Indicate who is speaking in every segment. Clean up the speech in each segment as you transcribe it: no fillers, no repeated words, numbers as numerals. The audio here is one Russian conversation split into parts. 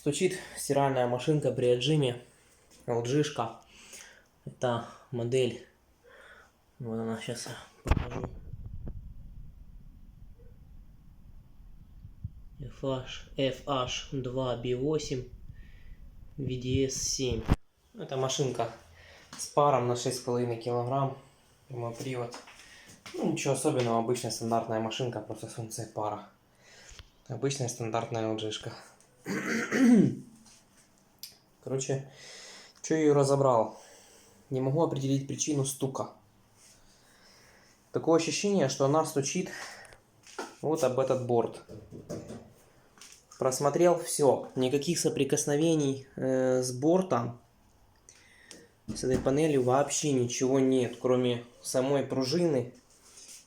Speaker 1: Стучит стиральная машинка при отжиме. LG-шка. Это модель. Вот она, сейчас я покажу. FH2B8 VDS7. Это машинка с паром на 6,5 килограмм. Прямой привод. Ну, ничего особенного, обычная стандартная машинка, просто с функцией пара. Обычная стандартная LG-шка. Короче, что я ее разобрал? Не могу определить причину стука. Такое ощущение, что она стучит вот об этот борт. Просмотрел все. Никаких соприкосновений с бортом, с этой панелью вообще ничего нет, кроме самой пружины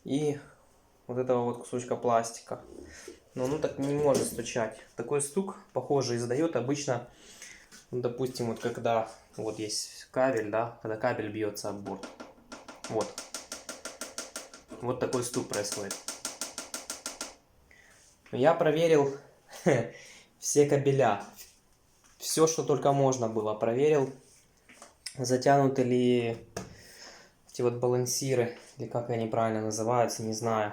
Speaker 1: и вот этого вот кусочка пластика. Но оно так не может стучать. Такой стук, похоже, издает обычно, допустим, вот когда вот есть кабель, да, когда кабель бьется об борт. Вот. Вот такой стук происходит. Я проверил все кабеля. Все, что только можно было. Проверил, затянуты ли эти вот балансиры, или как они правильно называются, не знаю.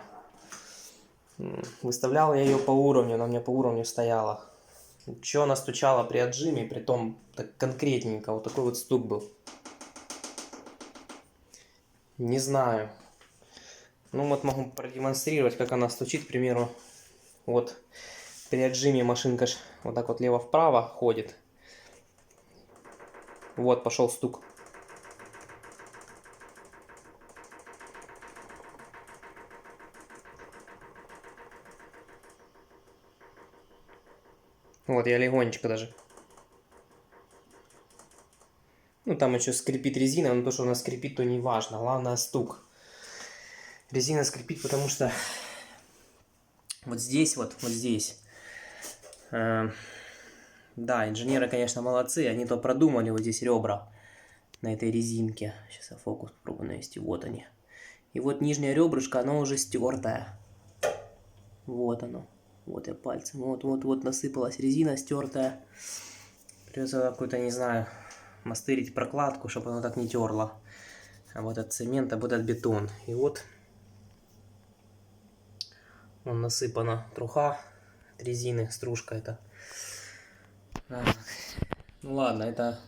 Speaker 1: Выставлял я ее по уровню, она у меня по уровню стояла. Что она стучала при отжиме, при том так конкретненько, вот такой вот стук был. Не знаю. Ну вот могу продемонстрировать, как она стучит, к примеру. Вот при отжиме машинка вот так вот лево-вправо ходит. Вот пошел стук. Вот я легонечко даже. Ну там еще скрипит резина, но то, что она скрипит, то не важно. Главное стук. Резина скрипит, потому что вот здесь, вот здесь. Да, инженеры, конечно, молодцы. Они то продумали вот здесь ребра на этой резинке. Сейчас я фокус попробую навести. Вот они. И вот нижнее ребрышко, оно уже стертое. Вот оно. Вот я пальцем. Вот насыпалась резина стертая. Придется какую-то, не знаю, мастырить прокладку, чтобы оно так не терло. А вот этот цемент, а вот этот бетон. И вот он насыпана труха от резины, стружка это. Ну ладно, это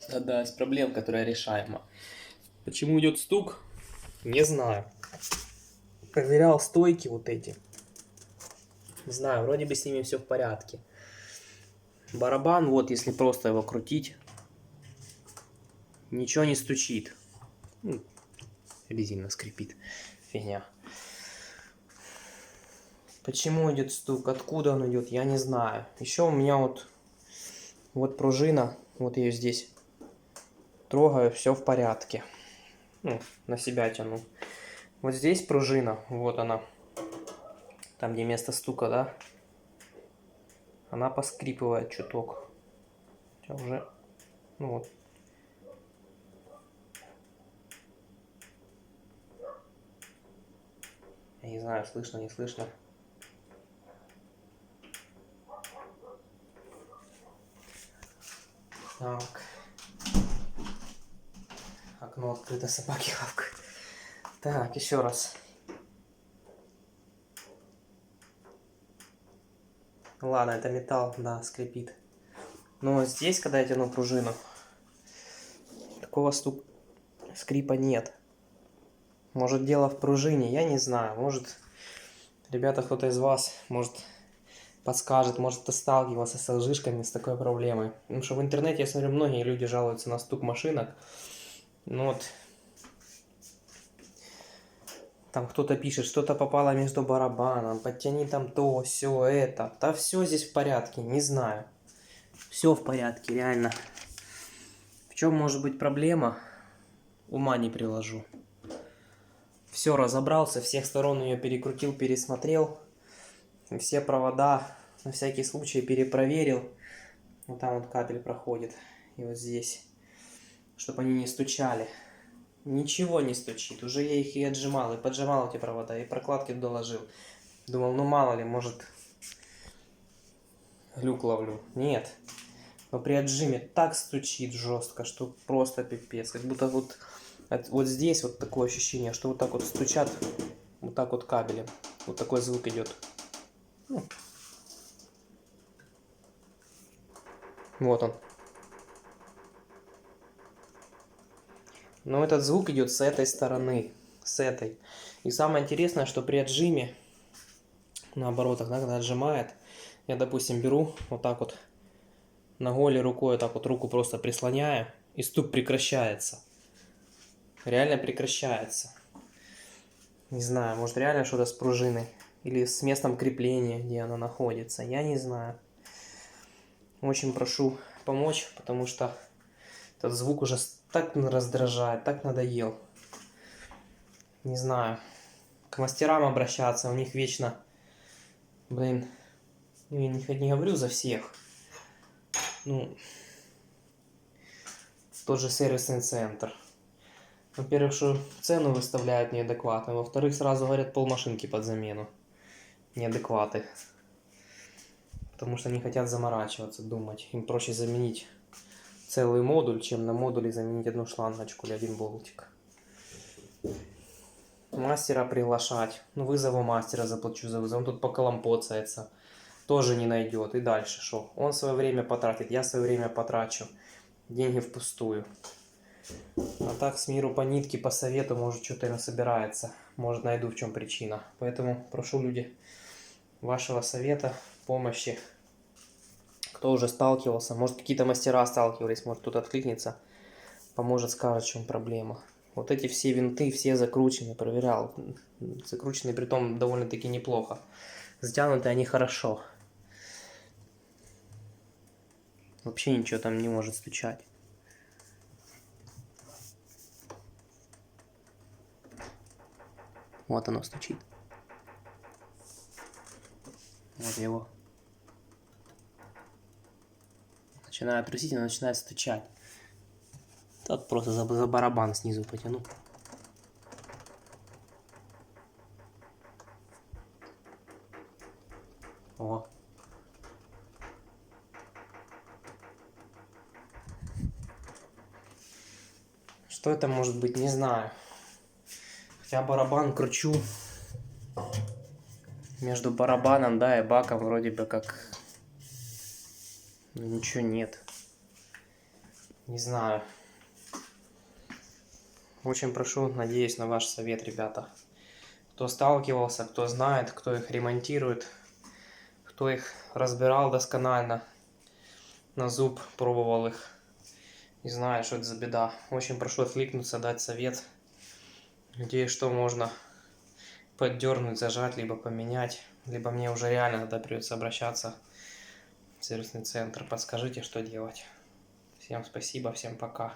Speaker 1: одна из проблем, которая решаема. Почему идет стук? Не знаю. Проверял стойки вот эти. Не знаю, вроде бы с ними все в порядке. Барабан, вот если просто его крутить, ничего не стучит. Ну, резина скрипит. Фигня. Почему идет стук? Откуда он идет? Я не знаю. Еще у меня вот пружина. Вот ее здесь. Трогаю, все в порядке. Ну, на себя тяну. Вот здесь пружина. Вот она. Там, где место стука, да? Она поскрипывает чуток. Хотя уже... Ну вот. Я не знаю, слышно, не слышно. Так. Окно открыто, собаки хавкают. Так, еще раз. Ладно, это металл, да, скрипит. Но здесь, когда я тяну пружину, такого скрипа нет. Может, дело в пружине, я не знаю. Может, ребята, кто-то из вас, может, подскажет, может, кто сталкивался с LG-шками, с такой проблемой. Потому что в интернете, я смотрю, многие люди жалуются на стук машинок. Ну вот, там кто-то пишет, что-то попало между барабаном, подтяни там то, все это. Да все здесь в порядке, не знаю. Все в порядке, реально. В чем может быть проблема? Ума не приложу. Все разобрался, всех сторон ее перекрутил, пересмотрел. Все провода на всякий случай перепроверил. Вот там вот кабель проходит. И вот здесь. Чтобы они не стучали. Ничего не стучит. Уже я их и отжимал, и поджимал эти провода, и прокладки доложил. Думал, ну мало ли, может глюк ловлю. Нет. Но при отжиме так стучит жестко, что просто пипец. Как будто вот здесь вот такое ощущение, что вот так вот стучат, вот так вот кабелем. Вот такой звук идет. Вот он. Но этот звук идет с этой стороны. С этой. И самое интересное, что при отжиме, на оборотах, да, когда отжимает, я, допустим, беру вот так вот ногой или рукой, вот так вот руку просто прислоняю, и стук прекращается. Реально прекращается. Не знаю, может реально что-то с пружиной. Или с местом крепления, где она находится. Я не знаю. Очень прошу помочь, потому что этот звук уже так раздражает, так надоел. Не знаю. К мастерам обращаться, у них вечно... Блин, я не говорю за всех. Ну, тот же сервисный центр. Во-первых, что цену выставляют неадекватно. Во-вторых, сразу говорят полмашинки под замену. Неадекваты. Потому что не хотят заморачиваться, думать. Им проще заменить целый модуль, чем на модуле заменить одну шлангочку или один болтик. Мастера приглашать. Ну, вызову мастера, заплачу за вызов. Он тут поколомпоцается. Тоже не найдет. И дальше что? Он свое время потратит, я свое время потрачу. Деньги впустую. А так с миру по нитке, по совету, может что-то и насобирается. Может найду, в чем причина. Поэтому прошу, люди, вашего совета, помощи. Кто уже сталкивался, может какие-то мастера сталкивались, может кто-то откликнется, поможет, скажет, в чем проблема. Вот эти все винты, все закручены, проверял. Закручены, притом довольно-таки неплохо. Затянуты они хорошо. Вообще ничего там не может стучать. Вот оно стучит. Вот его. Начинаю трусить, оно начинает стучать. Так просто за барабан снизу потяну. О. Что это может быть, не знаю. Хотя барабан кручу. Между барабаном, да, и баком вроде бы как... Ничего нет. Не знаю. Очень прошу, надеюсь на ваш совет, ребята. Кто сталкивался, кто знает, кто их ремонтирует, кто их разбирал досконально, на зуб пробовал их и знает, что это за беда. Очень прошу откликнуться, дать совет, где что можно поддернуть, зажать, либо поменять, либо мне уже реально тогда придется обращаться в сервисный центр. Подскажите, что делать. Всем спасибо, всем пока.